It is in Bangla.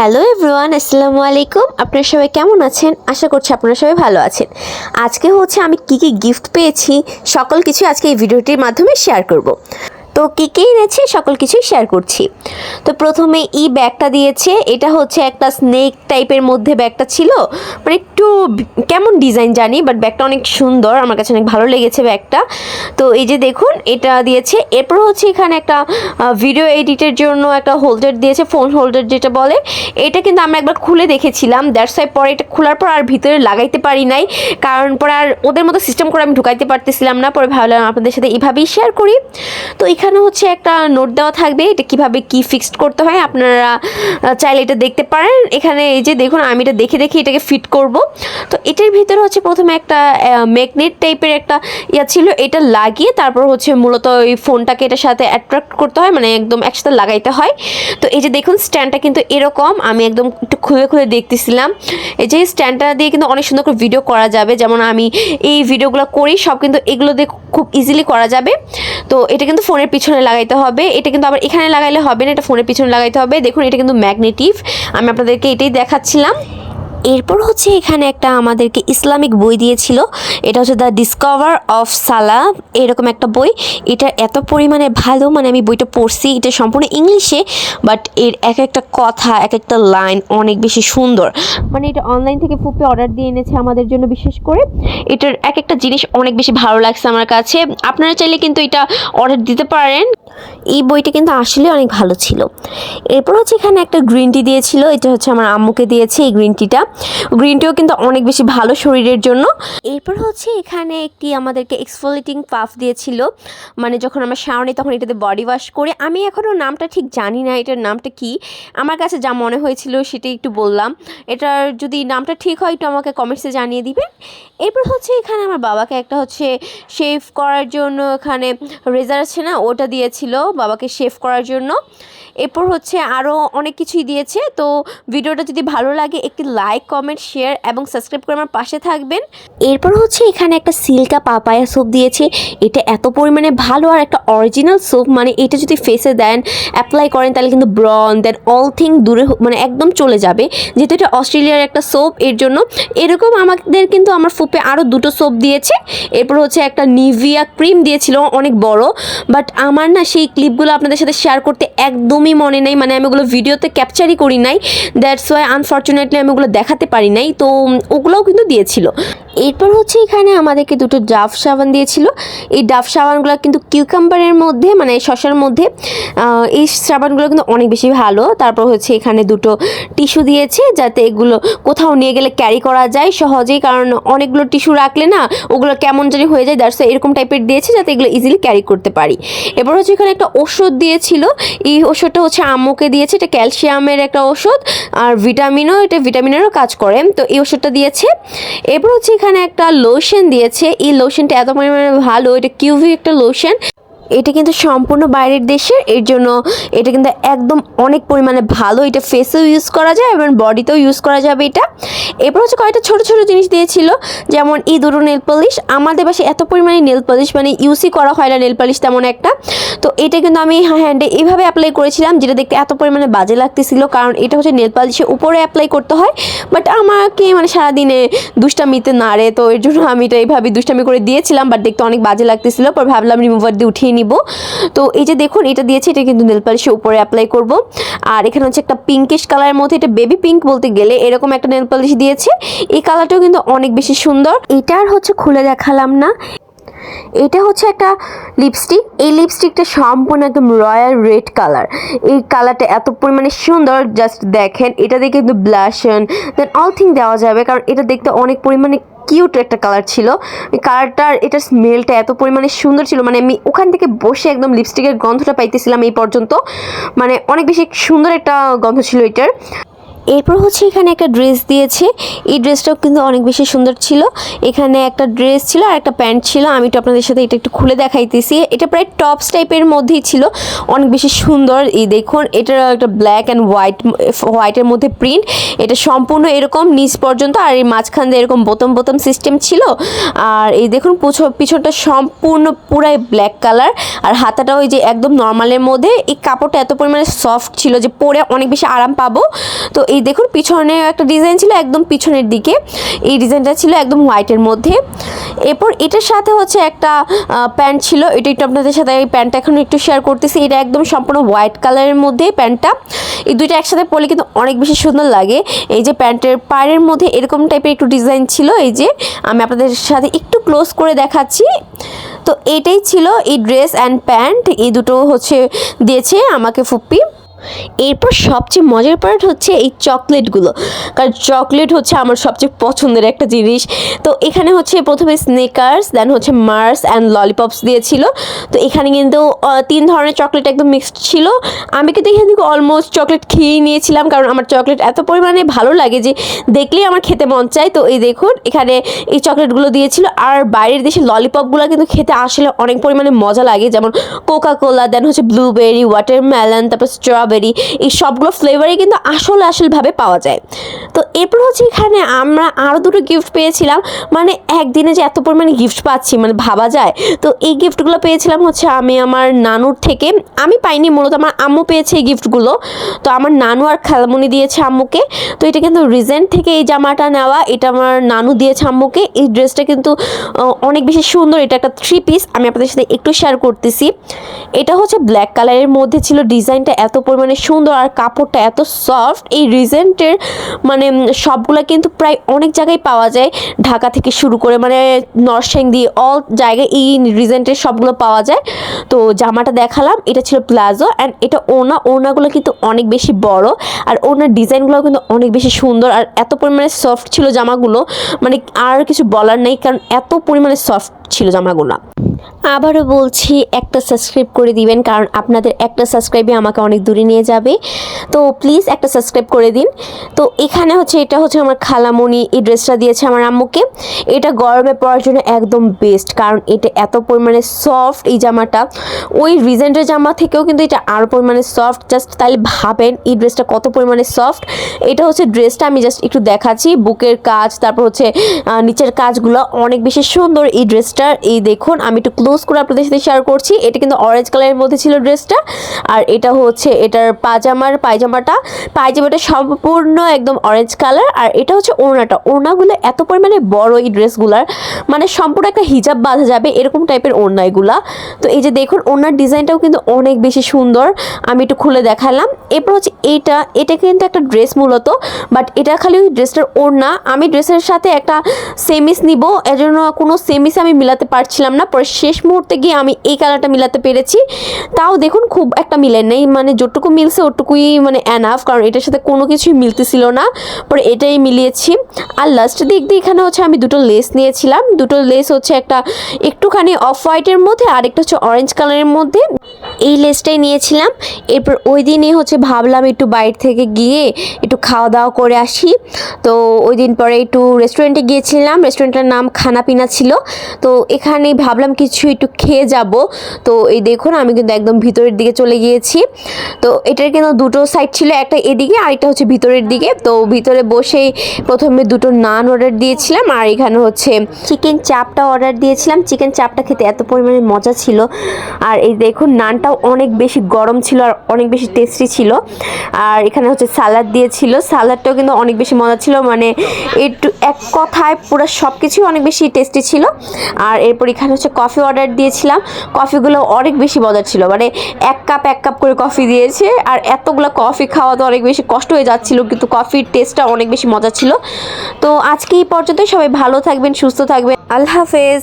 হ্যালো এভরিওয়ান, আসসালামু আলাইকুম। আপনারা সবাই কেমন আছেন? আশা করছি আপনারা সবাই ভালো আছেন। আজকে হচ্ছে আমি কি কি গিফট পেয়েছি সকল কিছু আজকে এই ভিডিওটির মাধ্যমে শেয়ার করব। তো কী কী এনেছে সকল কিছুই শেয়ার করছি। তো প্রথমে এই ব্যাগটা দিয়েছে, এটা হচ্ছে একটা স্নেক টাইপের মধ্যে ব্যাগটা ছিল, মানে একটু কেমন ডিজাইন জানি, বাট ব্যাগটা অনেক সুন্দর, আমার কাছে অনেক ভালো লেগেছে ব্যাগটা। তো এই যে দেখুন এটা দিয়েছে। এরপর হচ্ছে এখানে একটা ভিডিও এডিটের জন্য একটা হোল্ডার দিয়েছে, ফোন হোল্ডার যেটা বলে। এটা কিন্তু আমরা একবার খুলে দেখেছিলাম, দ্যাটস ওয়াই পরে এটা খোলার পর আর ভিতরে লাগাইতে পারি নাই, কারণ পরে আর ওদের মতো সিস্টেম করে আমি ঢুকাইতে পারতেছিলাম না। পরে ভাবলাম আপনাদের সাথে এইভাবেই শেয়ার করি। তো এখানে হচ্ছে একটা নোট দেওয়া থাকবে, এটা কিভাবে কি ফিক্সড করতে হয়, আপনারা চাইলে এটা দেখতে পারেন। এখানে এই যে দেখুন আমি এটা দেখে দেখে এটাকে ফিট করব। তো এটার ভিতরে হচ্ছে প্রথমে একটা ম্যাগনেট টাইপের একটা ছিল, এটা লাগিয়ে তারপর হচ্ছে মূলত ওই ফোনটাকে এটার সাথে অ্যাট্রাক্ট করতে হয়, মানে একদম একসাথে লাগাইতে হয়। তো এই যে দেখুন স্ট্যান্ডটা কিন্তু এরকম, আমি একদম একটু খুলে খুলে দেখতেছিলাম। এই যে স্ট্যান্ডটা দিয়ে কিন্তু অনেক সুন্দর করে ভিডিও করা যাবে, যেমন আমি এই ভিডিওগুলো করি সব কিন্তু এগুলো দিয়ে খুব ইজিলি করা যাবে। তো এটা কিন্তু ফোনের পিছনে লাগাইতে হবে, এটা কিন্তু আবার এখানে লাগাইলে হবে না, এটা ফোনের পিছনে লাগাইতে হবে। দেখুন এটা কিন্তু ম্যাগনেটিভ, আমি আপনাদেরকে এটাই দেখাচ্ছিলাম। এরপর হচ্ছে এখানে একটা আমাদেরকে ইসলামিক বই দিয়েছিল, এটা হচ্ছে দ্য ডিসকভার অফ সালাহ, এরকম একটা বই। এটা এত পরিমাণে ভালো, মানে আমি বইটা পড়ছি, এটা সম্পূর্ণ ইংলিশে, বাট এর এক একটা কথা এক একটা লাইন অনেক বেশি সুন্দর। মানে এটা অনলাইন থেকে ফুপে অর্ডার দিয়ে এনেছে আমাদের জন্য, বিশেষ করে এটার এক একটা জিনিস অনেক বেশি ভালো লাগছে আমার কাছে। আপনারা চাইলে কিন্তু এটা অর্ডার দিতে পারেন, এই বইটা কিন্তু আসলে অনেক ভালো ছিল। এরপর হচ্ছে এখানে একটা গ্রিন টি দিয়েছিল, এটা হচ্ছে আমার আম্মুকে দিয়েছে। এই গ্রিন টিও কিন্তু অনেক বেশি ভালো শরীরের জন্য। এরপর হচ্ছে এখানে একটি আমাদেরকে এক্সফোলিয়েটিং পাফ দিয়েছিল, মানে যখন আমরা শাওয়ার নিই তখন এটাতে বডি ওয়াশ করে। আমি এখনও নামটা ঠিক জানি না এটার নামটা কি, আমার কাছে যা মনে হয়েছিল সেটাই একটু বললাম। এটার যদি নামটা ঠিক হয় একটু আমাকে কমেন্টসে জানিয়ে দিবেন। এরপর হচ্ছে এখানে আমার বাবাকে একটা হচ্ছে শেভ করার জন্য এখানে রেজার আছে না, ওটা দিয়েছিল বাবাকে শেভ করার জন্য। এরপর হচ্ছে আরও অনেক কিছুই দিয়েছে। তো ভিডিওটা যদি ভালো লাগে একটি লাইক, কমেন্ট, শেয়ার এবং সাবস্ক্রাইব করে আমার পাশে থাকবেন। এরপর হচ্ছে এখানে একটা সিল্কা পাপায়া সোপ দিয়েছে, এটা এত পরিমাণে ভালো আর একটা অরিজিনাল সোপ, মানে এটা যদি ফেসে দেন অ্যাপ্লাই করেন তাহলে কিন্তু ব্রন দেন অল থিং দূরে মানে একদম চলে যাবে, যেহেতু এটা অস্ট্রেলিয়ার একটা সোপ। এর জন্য এরকম আমাদের কিন্তু আমার ফুপে আরও দুটো সোপ দিয়েছে। এরপর হচ্ছে একটা নিভিয়া ক্রিম দিয়েছিল অনেক বড়, বাট আমার না সেই ক্লিপগুলো আপনাদের সাথে শেয়ার করতে একদমই মনে নেই, মানে আমি ওগুলো ভিডিওতে ক্যাপচারই করি নাই, দ্যাটস ওয়াই আনফর্চুনেটলি আমি ওগুলো দেখাতে পারি নাই। তো ওগুলোও কিন্তু দিয়েছিল। এরপর হচ্ছে এখানে আমাদেরকে দুটো ডাভ সাবান দিয়েছিল, এই ডাভ সাবানগুলো কিন্তু কিউকাম্বারের মধ্যে মানে শসার মধ্যে, এই সাবানগুলো কিন্তু অনেক বেশি ভালো। তারপর হচ্ছে এখানে দুটো টিস্যু দিয়েছে, যাতে এগুলো কোথাও নিয়ে গেলে ক্যারি করা যায় সহজেই, কারণ অনেকগুলো টিস্যু রাখলে না ওগুলো কেমন জানি হয়ে যায়, দ্যাটস ওয়াই এরকম টাইপের দিয়েছে যাতে এগুলো ইজিলি ক্যারি করতে পারি। এরপর হচ্ছে এখানে একটা ওষুধ দিয়েছিল, এই ওষুধটা হচ্ছে আম্মুকে দিয়েছে, এটা ক্যালসিয়ামের একটা ওষুধ আর এটা ভিটামিনেরও কাজ করে। তো এই ওষুধটা দিয়েছে। এরপর হচ্ছে এখানে একটা লোশন দিয়েছে, এই লোশনটা এত পরিমাণে ভালো, এটা কিউভি একটা লোশন, এটা কিন্তু সম্পূর্ণ বাইরের দেশের, এর জন্য এটা কিন্তু একদম অনেক পরিমাণে ভালো, এটা ফেসেও ইউজ করা যায় এবং বডিতেও ইউজ করা যাবে এটা। এরপর হচ্ছে কয়েকটা ছোটো ছোটো জিনিস দিয়েছিল, যেমন এই দুটো নেল পলিশ। আমাদের বাসায় এত পরিমাণে নেল পলিশ মানে ইউজই করা হয় না নেল পলিশ তেমন একটা, তো এটা কিন্তু আমি হ্যান্ডে এইভাবে অ্যাপ্লাই করেছিলাম, যেটা দেখতে এত পরিমাণে বাজে লাগতেছিল, কারণ এটা হচ্ছে নেল পলিশের উপরে অ্যাপ্লাই করতে হয়, বাট আমাকে মানে সারাদিনে দুষ্টামিতে নাড়ে, তো এর জন্য আমি এটা এইভাবে দুষ্টামি করে দিয়েছিলাম, বাট দেখতে অনেক বাজে লাগতেছিল। পর ভাবলাম রিমুভার দিয়ে উঠিয়ে নিব। তো এই যে দেখুন এটা দিয়েছে, এটা কিন্তু নেল পলিশের উপরে অ্যাপ্লাই করব। আর এখানে হচ্ছে একটা পিঙ্কিশ কালারের মধ্যে, এটা বেবি পিঙ্ক বলতে গেলে, এরকম একটা নেল পলিশ দিয়েছে। এই কালারটাও কিন্তু অনেক বেশি সুন্দর, এটা আর হচ্ছে খুলে দেখালাম না। এটা হচ্ছে একটা লিপস্টিক, এই লিপস্টিকটা সম্পূর্ণ একদম রয়্যাল রেড কালার, এই কালারটা এত পরিমাণে সুন্দর, জাস্ট দেখেন। এটা দিয়ে কিন্তু ব্লাশন দেন অল থিং দেওয়া যাবে, কারণ এটা দেখতে অনেক পরিমাণে কিউট একটা কালার ছিল। এই কালারটার এটা স্মেলটা এত পরিমাণে সুন্দর ছিল, মানে আমি ওখান থেকে বসে একদম লিপস্টিকের গন্ধটা পাইতেছিলাম এই পর্যন্ত, মানে অনেক বেশি সুন্দর একটা গন্ধ ছিল এটার। এরপর হচ্ছে এখানে একটা ড্রেস দিয়েছে, এই ড্রেসটাও কিন্তু অনেক বেশি সুন্দর ছিল। এখানে একটা ড্রেস ছিল আর একটা প্যান্ট ছিল, আমি তো আপনাদের সাথে এটা একটু খুলে দেখাইতেছি। এটা প্রায় টপস টাইপের মধ্যেই ছিল, অনেক বেশি সুন্দর। এই দেখুন এটা একটা ব্ল্যাক অ্যান্ড হোয়াইটের মধ্যে প্রিন্ট, এটা সম্পূর্ণ এরকম নিচ পর্যন্ত, আর এই মাঝখান দিয়ে এরকম বোতাম বোতাম সিস্টেম ছিল। আর এই দেখুন পিছনটা সম্পূর্ণ পুরাই ব্ল্যাক কালার, আর হাতাটা ওই যে একদম নর্মালের মধ্যে। এই কাপড়টা এত পরিমাণে সফট ছিল যে পরে অনেক বেশি আরাম পাবো। তো এই দেখুন পিছনে একটা ডিজাইন ছিল একদম পিছনের দিকে, এই ডিজাইনটা ছিল একদম হোয়াইটের মধ্যে। এরপর এটার সাথে হচ্ছে একটা প্যান্ট ছিল, এটা একটু আপনাদের সাথে এই প্যান্টটা এখন একটু শেয়ার করতেছি। এটা একদম সম্পূর্ণ হোয়াইট কালারের মধ্যে প্যান্টটা, এই দুইটা একসাথে পরলে কিন্তু অনেক বেশি সুন্দর লাগে। এই যে প্যান্টের পায়ের মধ্যে এরকম টাইপের একটু ডিজাইন ছিল, এই যে আমি আপনাদের সাথে একটু ক্লোজ করে দেখাচ্ছি। তো এইটাই ছিল এই ড্রেস অ্যান্ড প্যান্ট, এই দুটো হচ্ছে দিয়েছে আমাকে ফুপ্পি। এরপর সবচেয়ে মজার পার্ট হচ্ছে এই চকলেটগুলো, কারণ চকলেট হচ্ছে আমার সবচেয়ে পছন্দের একটা জিনিস। তো এখানে হচ্ছে প্রথমে স্নেকার্স, দেন হচ্ছে মার্স অ্যান্ড ললিপপস দিয়েছিল। তো এখানে কিন্তু 3 ধরনের চকলেট একদম মিক্সড ছিল। আমি কিন্তু এখান থেকে অলমোস্ট চকলেট খেয়েই নিয়েছিলাম, কারণ আমার চকলেট এত পরিমাণে ভালো লাগে যে দেখলেই আমার খেতে মন চায়। তো এই দেখুন এখানে এই চকলেটগুলো দিয়েছিল। আর বাইরের দেশে ললিপপগুলো কিন্তু খেতে আসলে অনেক পরিমাণে মজা লাগে, যেমন কোকা কোলা, দেন হচ্ছে ব্লুবেরি, ওয়াটারমেলন, তারপর স্ট্রবেরি, এই সবগুলো ফ্লেভারই কিন্তু আসলভাবে পাওয়া যায়। তো এরপর হচ্ছে এখানে আমরা আরও দুটো গিফট পেয়েছিলাম, মানে একদিনে যে এত পরিমাণে গিফট পাচ্ছি মানে ভাবা যায়। তো এই গিফটগুলো পেয়েছিলাম হচ্ছে আমি আমার নানুর থেকে, আমি পাইনি, মূলত আমার আম্মু পেয়েছে এই গিফটগুলো। তো আমার নানু আর খালামুনি দিয়েছে আম্মুকে। তো এটা কিন্তু রিজেন্ট থেকে এই জামাটা নেওয়া, এটা আমার নানু দিয়েছে আম্মুকে। এই ড্রেসটা কিন্তু অনেক বেশি সুন্দর, এটা একটা 3 পিস, আমি আপনাদের সাথে একটু শেয়ার করতেছি। এটা হচ্ছে ব্ল্যাক কালারের মধ্যে ছিল, ডিজাইনটা এত পরিমাণে সুন্দর আর কাপড়টা এত সফট। এই রিজেন্টের মানে সবগুলো কিন্তু প্রায় অনেক জায়গায় পাওয়া যায়, ঢাকা থেকে শুরু করে মানে নরসিংদী অল জায়গায় এই রিজেন্টের সবগুলো পাওয়া যায়। তো জামাটা দেখালাম, এটা ছিল প্লাজো অ্যান্ড এটা ওড়নাগুলো কিন্তু অনেক বেশি বড়, আর ওড়নার ডিজাইনগুলো কিন্তু অনেক বেশি সুন্দর, আর এত পরিমাণে সফট ছিল জামাগুলো, মানে আর কিছু বলার নেই, কারণ এত পরিমাণে সফট ছিল জামাগুলো। আবারও বলছি একটা সাবস্ক্রাইব করে দিবেন, কারণ আপনাদের একটা সাবস্ক্রাইবে আমাকে অনেক দূরে নিয়ে যাবে। তো প্লিজ একটা সাবস্ক্রাইব করে দিন। তো এখানে হচ্ছে এটা হচ্ছে আমার খালামণি এই ড্রেসটা দিয়েছে আমার আম্মুকে। এটা গরমে পরার জন্য একদম বেস্ট, কারণ এটা এত পরিমাণে সফট এই জামাটা, ওই রিজেন্টের জামা থেকেও কিন্তু এটা আরও পরিমাণে সফট। জাস্ট তাহলে ভাবেন এই ড্রেসটা কত পরিমাণে সফট। এটা হচ্ছে ড্রেসটা আমি জাস্ট একটু দেখাচ্ছি, বুকের কাজ, তারপর হচ্ছে নিচের কাজগুলো অনেক বেশি সুন্দর এই ড্রেসটার। এই দেখুন আমি একটু ক্লোজ করে আপনাদের সাথে শেয়ার করছি। এটা কিন্তু অরেঞ্জ কালারের মধ্যে ছিল ড্রেসটা, আর এটা হচ্ছে এটার পায়জামাটা সম্পূর্ণ একদম অরেঞ্জ কালার। আর এটা হচ্ছে ওড়নাগুলো এত পরিমাণে বড় এই ড্রেসগুলার, মানে সম্পূর্ণ একটা হিজাব বাঁধা যাবে এরকম টাইপের ওড়না এগুলা। তো এই যে দেখুন ওড়নার ডিজাইনটাও কিন্তু অনেক বেশি সুন্দর, আমি একটু খুলে দেখালাম। এরপর হচ্ছে এটা কিন্তু একটা ড্রেস মূলত, বাট এটা খালি ওই ড্রেসটার ওড়না। আমি ড্রেসের সাথে একটা সেমিস নিব, এজন্য কোনো সেমিস আমি মিলাতে পারছিলাম না, পরে শেষ মুহূর্তে গিয়ে আমি এই কালারটা মিলাতে পেরেছি। তাও দেখুন খুব একটা মিলে নেই, মানে যতটুকু মিলছে ওটুকুই মানে এনাফ, কারণ এটার সাথে কোনো কিছুই মিলতেছিল না, পরে এটাই মিলিয়েছি। আর লাস্ট দিক দিয়ে এখানে হচ্ছে আমি দুটো লেস নিয়েছিলাম, দুটো লেস হচ্ছে একটা একটুখানি অফ হোয়াইটের মধ্যে আর একটা হচ্ছে অরেঞ্জ কালারের মধ্যে, এই লেসটাই নিয়েছিলাম। এরপর ওই দিনই হচ্ছে ভাবলাম একটু বাইরে থেকে গিয়ে একটু খাওয়া দাওয়া করে আসি। তো ওই দিন পরে একটু রেস্টুরেন্টে গিয়েছিলাম, রেস্টুরেন্টের নাম খানাপিনা ছিল। তো এখানেই ভাবলাম কিছু একটু খেয়ে যাব। তো এই দেখুন আমি কিন্তু একদম ভিতরের দিকে চলে গিয়েছি। তো এটার কিন্তু দুটো সাইড ছিল, একটা এদিকে আর একটা হচ্ছে ভিতরের দিকে। তো ভিতরে বসেই প্রথমে দুটো নান অর্ডার দিয়েছিলাম, আর এখানে হচ্ছে চিকেন চাপটা অর্ডার দিয়েছিলাম। চিকেন চাপটা খেতে এত পরিমাণে মজা ছিল, আর এই দেখুন নানটাও অনেক বেশি গরম ছিল আর অনেক বেশি টেস্টি ছিল। আর এখানে হচ্ছে সালাদ দিয়েছিল, সালাদটাও কিন্তু অনেক বেশি মজা ছিল, মানে একটু এক কথায় পুরো সব কিছুই অনেক বেশি টেস্টি ছিল। আর এরপর এখানে হচ্ছে কফি অর্ডার দিয়েছিলাম, কফিগুলো অনেক বেশি মজার ছিল, মানে এক কাপ করে কফি দিয়েছে। আর এতগুলো কফি খাওয়া তো অনেক বেশি কষ্ট হয়ে যাচ্ছিল, কিন্তু কফির টেস্টটা অনেক বেশি মজা ছিল। তো আজকে এই পর্যন্ত, সবাই ভালো থাকবেন, সুস্থ থাকবেন, আল্লাহ হাফেজ।